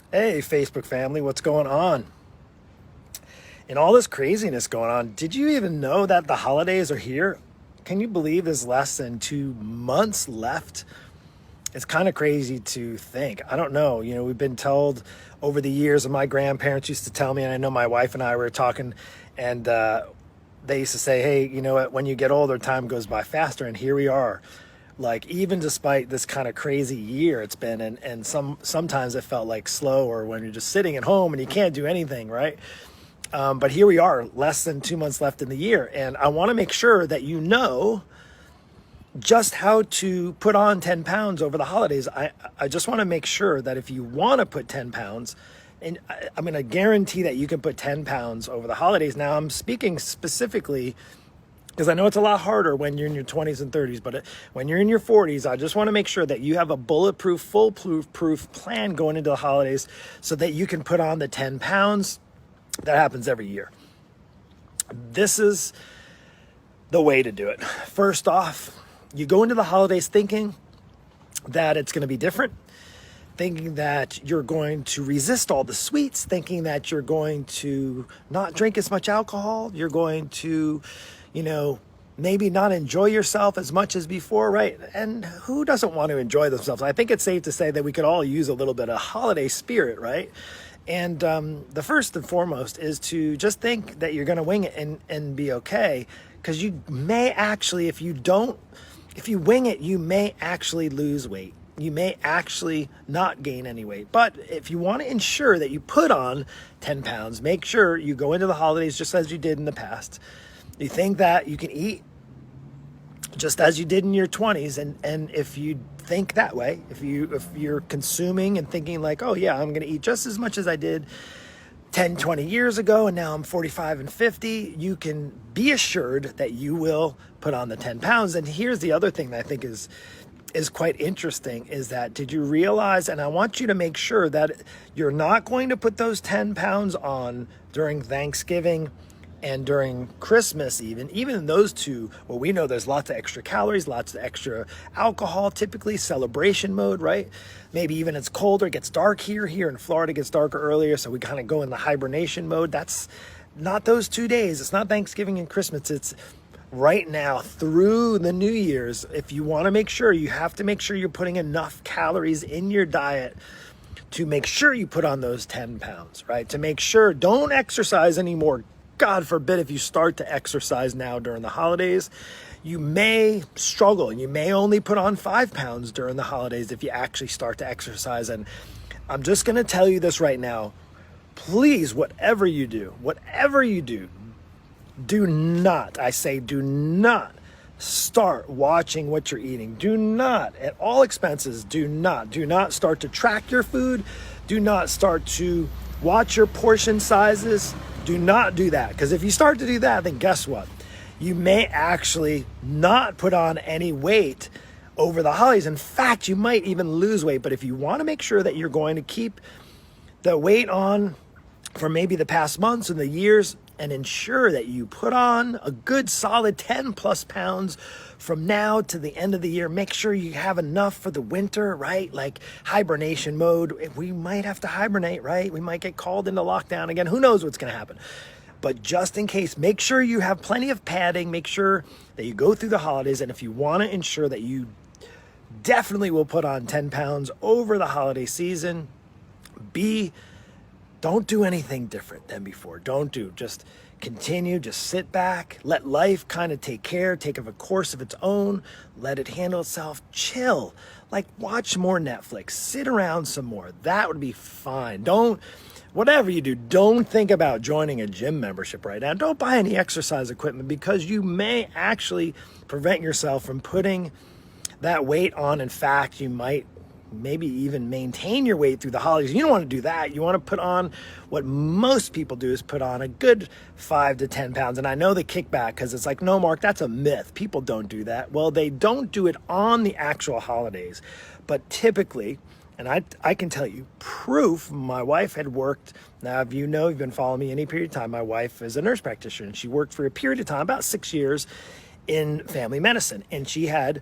Hey, Facebook family, what's going on? In all this craziness going on, did you even know that the holidays are here? Can you believe there's less than 2 months left? It's kind of crazy to think. I don't know. We've been told over the years, and my grandparents used to tell me, and I know my wife and I were talking, and they used to say, hey, you know what, when you get older, time goes by faster. And here we are. Like, even despite this kind of crazy year it's been, and sometimes it felt like slow, or when you're just sitting at home and you can't do anything, right? But here we are, less than 2 months left in the year. And I want to make sure that you know just how to put on 10 pounds over the holidays. I just want to make sure that if you want to put 10 pounds, and I'm going to guarantee that you can put 10 pounds over the holidays. Now, I'm speaking specifically because I know it's a lot harder when you're in your 20s and 30s, but when you're in your 40s, I just want to make sure that you have a bulletproof, foolproof plan going into the holidays so that you can put on the 10 pounds. That happens every year. This is the way to do it. First off, you go into the holidays thinking that it's going to be different, thinking that you're going to resist all the sweets, thinking that you're going to not drink as much alcohol, you're going to, maybe not enjoy yourself as much as before, right? And who doesn't want to enjoy themselves? I think it's safe to say that we could all use a little bit of holiday spirit, right? And the first and foremost is to just think that you're going to wing it and be okay. Because you may actually, if you wing it, you may actually lose weight. You may actually not gain any weight. But if you want to ensure that you put on 10 pounds, make sure you go into the holidays just as you did in the past. You think that you can eat just as you did in your 20s, and if you think that way, if you're consuming and thinking like, oh yeah, I'm going to eat just as much as I did 10, 20 years ago, and now I'm 45 and 50, you can be assured that you will put on the 10 pounds. And here's the other thing that I think is quite interesting, is that, did you realize, and I want you to make sure that you're not going to put those 10 pounds on during Thanksgiving and during Christmas. Even in those two, well, we know there's lots of extra calories, lots of extra alcohol, typically celebration mode, right? Maybe even it's colder, it gets dark here in Florida, it gets darker earlier, so we kind of go in the hibernation mode. That's not those 2 days. It's not Thanksgiving and Christmas. It's right now through the New Year's. If you want to make sure, you have to make sure you're putting enough calories in your diet to make sure you put on those 10 pounds, right? To make sure, don't exercise anymore. God forbid if you start to exercise now during the holidays, you may struggle, and you may only put on 5 pounds during the holidays if you actually start to exercise. And I'm just going to tell you this right now. Please, whatever you do, do not, I say, do not start watching what you're eating. Do not, at all expenses, do not start to track your food. Do not start to watch your portion sizes. Do not do that, because if you start to do that, then guess what? You may actually not put on any weight over the holidays. In fact, you might even lose weight. But if you want to make sure that you're going to keep the weight on for maybe the past months and the years, and ensure that you put on a good solid 10 plus pounds from now to the end of the year. Make sure you have enough for the winter, right? Like hibernation mode. We might have to hibernate, right? We might get called into lockdown again. Who knows what's going to happen? But just in case, make sure you have plenty of padding. Make sure that you go through the holidays. And if you want to ensure that you definitely will put on 10 pounds over the holiday season, don't do anything different than before. Just continue, just sit back, let life kind of take a course of its own, let it handle itself, chill, like watch more Netflix, sit around some more. That would be fine. Whatever you do, don't think about joining a gym membership right now. Don't buy any exercise equipment, because you may actually prevent yourself from putting that weight on. In fact, you might maybe even maintain your weight through the holidays. You don't want to do that. You want to put on what most people do, is put on a good 5 to 10 pounds. And I know the kickback, because it's like, no, Mark, that's a myth. People don't do that. Well, they don't do it on the actual holidays. But typically, and I can tell you proof, my wife had worked, now if you've been following me any period of time, my wife is a nurse practitioner, and she worked for a period of time, about 6 years, in family medicine. And she had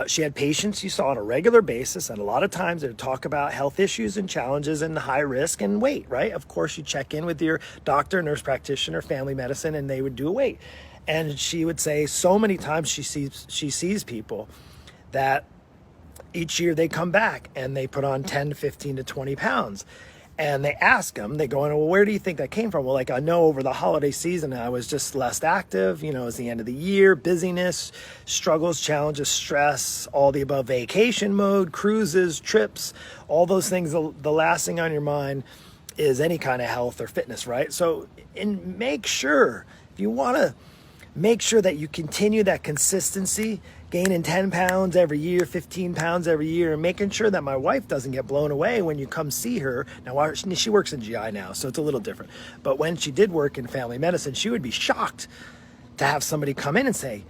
She had patients you saw on a regular basis, and a lot of times they would talk about health issues and challenges and high risk and weight, right? Of course, you check in with your doctor, nurse practitioner, family medicine, and they would do a weight. And she would say so many times she sees people that each year they come back and they put on 10 to 15 to 20 pounds. And they ask them, they go in, well, where do you think that came from? Well, like, I know over the holiday season, I was just less active. You know, it's the end of the year, busyness, struggles, challenges, stress, all the above, vacation mode, cruises, trips, all those things. The last thing on your mind is any kind of health or fitness, right? So, and make sure, if you want to make sure that you continue that consistency, gaining 10 pounds every year, 15 pounds every year, and making sure that my wife doesn't get blown away when you come see her. Now, she works in GI now, so it's a little different. But when she did work in family medicine, she would be shocked to have somebody come in and say,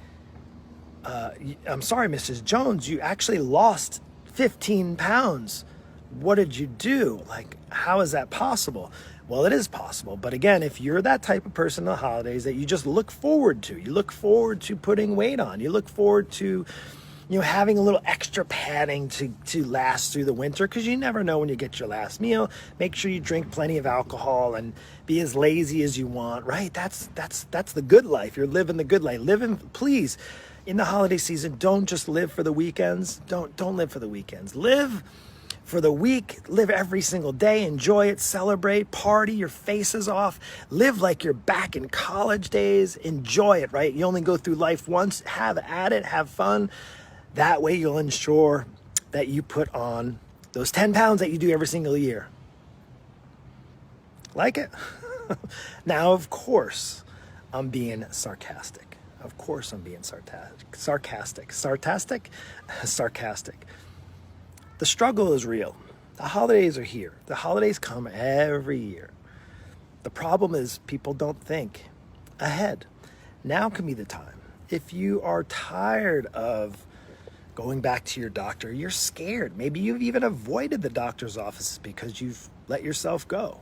I'm sorry, Mrs. Jones, you actually lost 15 pounds. What did you do? Like, how is that possible? Well, it is possible. But again, if you're that type of person in the holidays that you just look forward to, you look forward to putting weight on, you look forward to, having a little extra padding to last through the winter, because you never know when you get your last meal. Make sure you drink plenty of alcohol and be as lazy as you want, right? That's the good life. You're living the good life. Please, in the holiday season, don't just live for the weekends. Don't live for the weekends. Live for the week. Live every single day. Enjoy it. Celebrate. Party your faces off. Live like you're back in college days. Enjoy it, right? You only go through life once. Have at it. Have fun. That way you'll ensure that you put on those 10 pounds that you do every single year. Like it? Now, of course, I'm being sarcastic. Of course I'm being sarcastic. Sarcastic. The struggle is real. The holidays are here. The holidays come every year. The problem is people don't think ahead. Now can be the time. If you are tired of going back to your doctor, you're scared. Maybe you've even avoided the doctor's offices because you've let yourself go.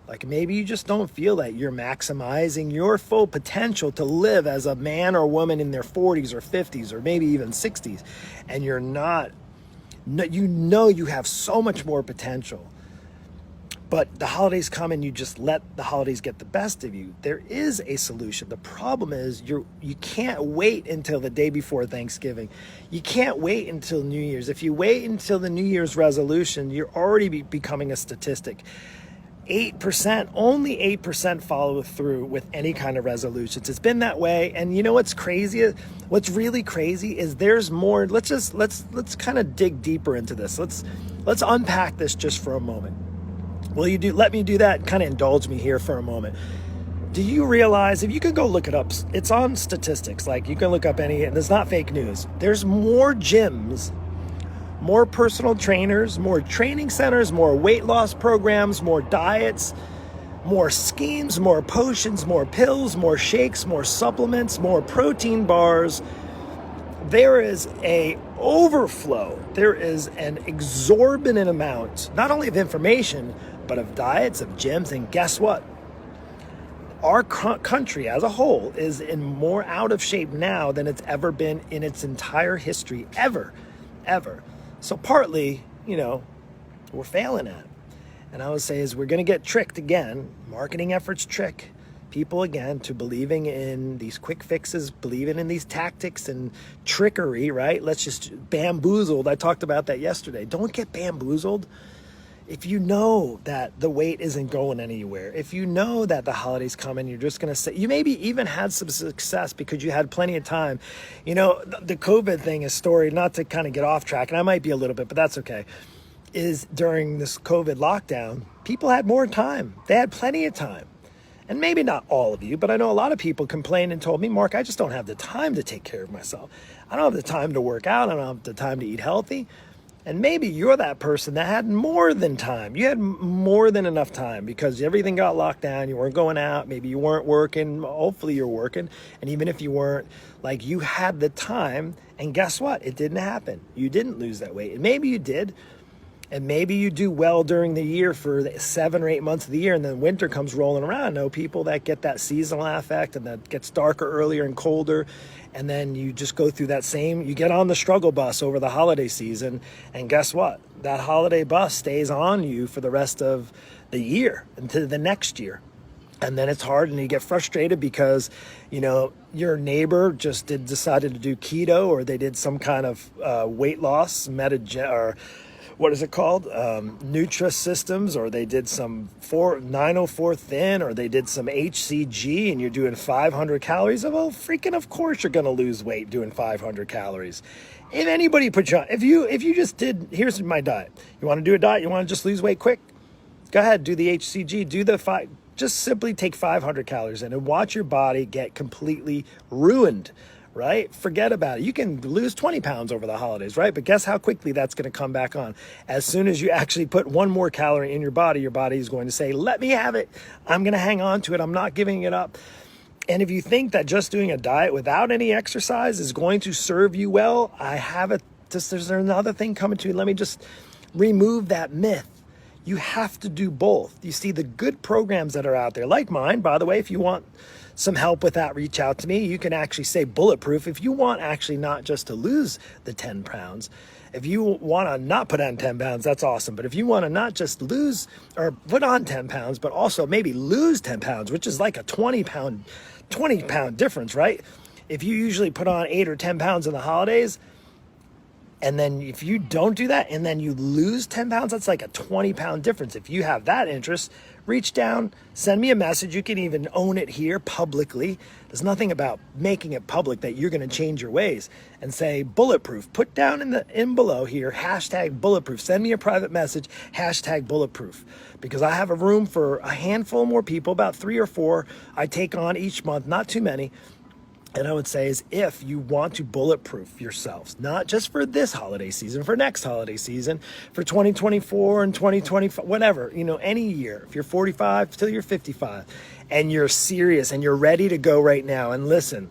Like, maybe you just don't feel that you're maximizing your full potential to live as a man or woman in their 40s or 50s or maybe even 60s. And you're not, you have so much more potential. But the holidays come and you just let the holidays get the best of you. There is a solution. The problem is you can't wait until the day before Thanksgiving. You can't wait until New Year's. If you wait until the New Year's resolution, you're already becoming a statistic. 8%, only 8% follow through with any kind of resolutions. It's been that way. And you know what's crazy? What's really crazy is there's more. Let's kind of dig deeper into this. Let's unpack this just for a moment. Will you let me do that? Kind of indulge me here for a moment. Do you realize, if you could go look it up, it's on statistics. Like, you can look up any, and it's not fake news. There's more gyms, more personal trainers, more training centers, more weight loss programs, more diets, more schemes, more potions, more pills, more shakes, more supplements, more protein bars. There is a overflow. There is an exorbitant amount, not only of information, but of diets, of gyms. And guess what? Our country as a whole is in more out of shape now than it's ever been in its entire history, ever. So partly, we're failing at it. And I would say is we're going to get tricked again. Marketing efforts trick people again to believing in these quick fixes, believing in these tactics and trickery, right? Let's just bamboozled. I talked about that yesterday. Don't get bamboozled. If you know that the weight isn't going anywhere, if you know that the holidays come and you're just going to say, you maybe even had some success because you had plenty of time. The COVID thing is story, not to kind of get off track, and I might be a little bit, but that's okay, is during this COVID lockdown, people had more time. They had plenty of time. And maybe not all of you, but I know a lot of people complained and told me, Mark, I just don't have the time to take care of myself. I don't have the time to work out. I don't have the time to eat healthy. And maybe you're that person that had more than time. You had more than enough time because everything got locked down. You weren't going out. Maybe you weren't working. Hopefully you're working. And even if you weren't, you had the time. And guess what? It didn't happen. You didn't lose that weight. And maybe you did. And maybe you do well during the year for the 7 or 8 months of the year, and then winter comes rolling around. I know people that get that seasonal affect, and that gets darker earlier and colder, and then you just go through that same, you get on the struggle bus over the holiday season, and guess what? That holiday bus stays on you for the rest of the year into the next year. And then it's hard, and you get frustrated because, your neighbor just decided to do keto, or they did some kind of weight loss, or what is it called? Nutrisystems, or they did some 904 thin, or they did some HCG, and you're doing 500 calories. Well, freaking of course you're going to lose weight doing 500 calories. If anybody put you on, if you just did, here's my diet. You want to do a diet? You want to just lose weight quick? Go ahead, do the HCG, do the just simply take 500 calories in and watch your body get completely ruined. Right? Forget about it. You can lose 20 pounds over the holidays, right? But guess how quickly that's going to come back on? As soon as you actually put one more calorie in your body is going to say, let me have it. I'm going to hang on to it. I'm not giving it up. And if you think that just doing a diet without any exercise is going to serve you well, there's another thing coming to you. Let me just remove that myth. You have to do both. You see, the good programs that are out there, like mine, by the way, if you want some help with that, reach out to me. You can actually say Bulletproof. If you want actually not just to lose the 10 pounds, if you want to not put on 10 pounds, that's awesome. But if you want to not just lose or put on 10 pounds, but also maybe lose 10 pounds, which is like a 20 pound difference, right? If you usually put on 8 or 10 pounds in the holidays, and then if you don't do that and then you lose 10 pounds, that's like a 20-pound difference. If you have that interest, reach down, send me a message. You can even own it here publicly. There's nothing about making it public that you're going to change your ways, and say Bulletproof. Put down in below here, #Bulletproof. Send me a private message, #Bulletproof. Because I have a room for a handful more people, about 3 or 4 I take on each month, not too many. And I would say is, if you want to bulletproof yourselves, not just for this holiday season, for next holiday season, for 2024 and 2025, whatever, any year, if you're 45 till you're 55 and you're serious and you're ready to go right now. And listen,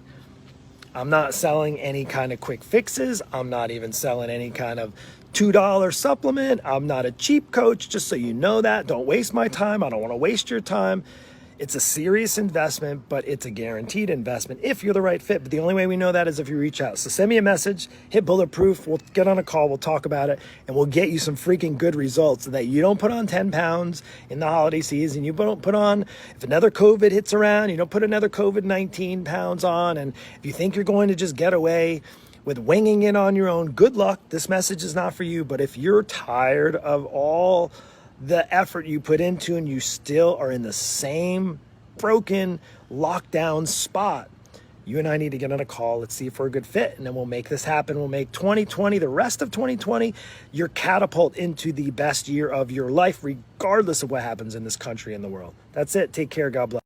I'm not selling any kind of quick fixes. I'm not even selling any kind of $2 supplement. I'm not a cheap coach, just so you know that. Don't waste my time. I don't want to waste your time. It's a serious investment, but it's a guaranteed investment if you're the right fit. But the only way we know that is if you reach out. So send me a message, hit Bulletproof. We'll get on a call. We'll talk about it, and we'll get you some freaking good results so that you don't put on 10 pounds in the holiday season. You don't put on, if another COVID hits around, you don't put another COVID-19 pounds on. And if you think you're going to just get away with winging it on your own, good luck. This message is not for you. But if you're tired of all the effort you put into and you still are in the same broken lockdown spot, you and I need to get on a call. Let's see if we're a good fit, and then we'll make this happen. We'll make 2020, the rest of 2020, your catapult into the best year of your life, regardless of what happens in this country and the world. That's it. Take care. God bless.